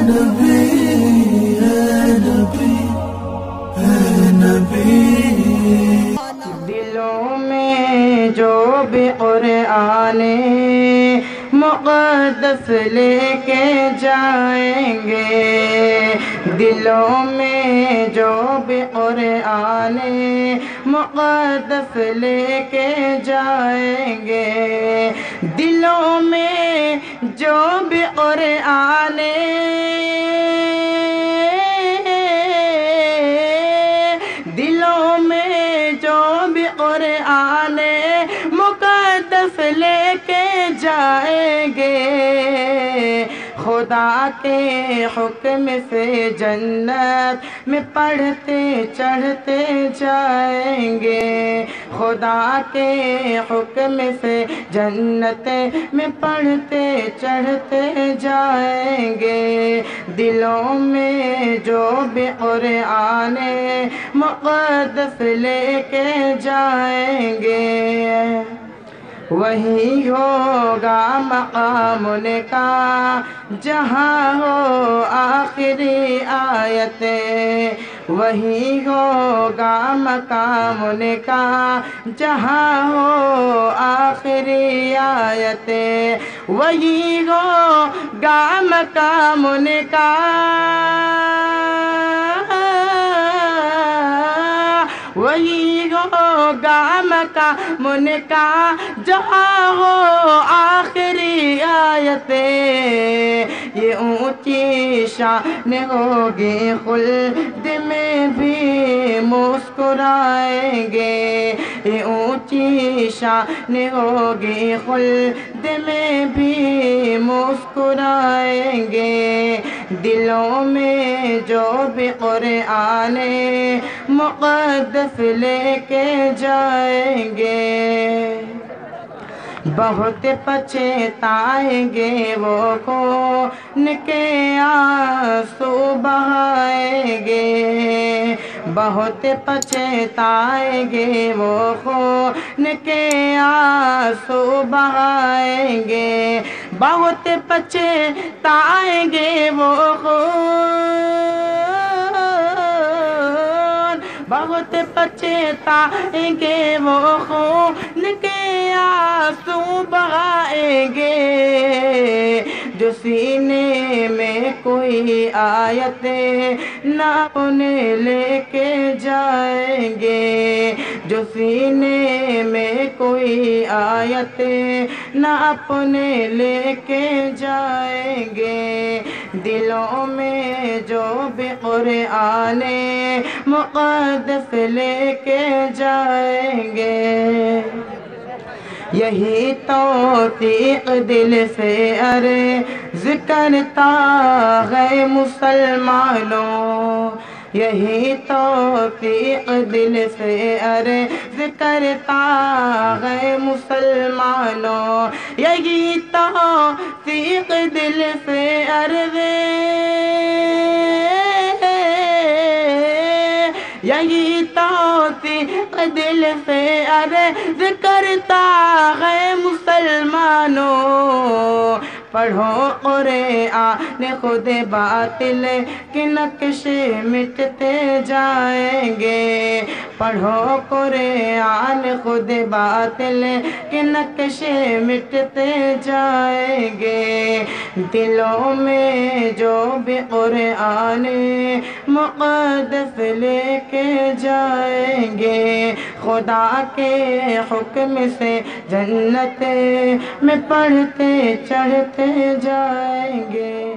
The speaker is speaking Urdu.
نبی اے نبی اے نبی۔ دلوں میں جو بھی قرآن مقدس لے کے جائیں گے، دلوں میں جو بھی قرآن مقدس لے کے جائیں گے، دلوں میں جو بھی قرآن دلوں میں جو بھی قرآن مقدس لے کے جائیں گے، خدا کے حکم سے جنت میں پڑھتے چڑھتے جائیں گے، خدا کے حکم سے جنت میں پڑھتے چڑھتے جائیں گے، دلوں میں جو بھی قرآن مقدس لے کے جائیں گے، وہی ہوگا مقام ان کا جہاں ہو آخری آیت، وہی ہوگا مقام ان کا جہاں ہو آخری آیت، وہی ہوگا مقام ان کا وہی ہوگا مقام ان کا جہاں ہو آخری آیت، یہ اونچی شان ہوگی خلد میں بھی مسکرائیں گے، یہ اونچی شان ہوگی خلد میں بھی مسکرائیں گے، دلوں میں جو بھی قرآن مقدس لے کے جائیں گے، بہت پچھتائیں گے وہ خون کے آنسو بہائیں گے، بہت پچھتائیں گے وہ خون کے آنسو بہائیں گے، بہت پچھتائیں گے وہ بہت پچھتائیں گے وہ خون کے آنسو بہائیں گے، جو سینے میں کوئی آیت نہ انہیں لے کے جائیں گے، جو سینے میں کوئی آیت نہ اپنے لے کے جائیں گے، دلوں میں جو بھی قرآن مقدس لے کے جائیں گے، یہی توثیق دل سے عرض کرتا ہے مسلمانوں، یہی توثیق دل سے عرض کرتا ہے مسلمانوں، یہی توثیق دل سے عرض یہی توثیق دل سے عرض کرتا ہے مسلمانوں، پڑھو قرآن خود باطل کے نقشے مٹتے جائیں گے، پڑھو قرآن خود باطل کے نقشے مٹتے جائیں گے، دلوں میں جو بھی قرآن مقدس لے کے جائیں گے، خدا کے حکم سے جنت میں پڑھتے چڑھتے جائیں گے۔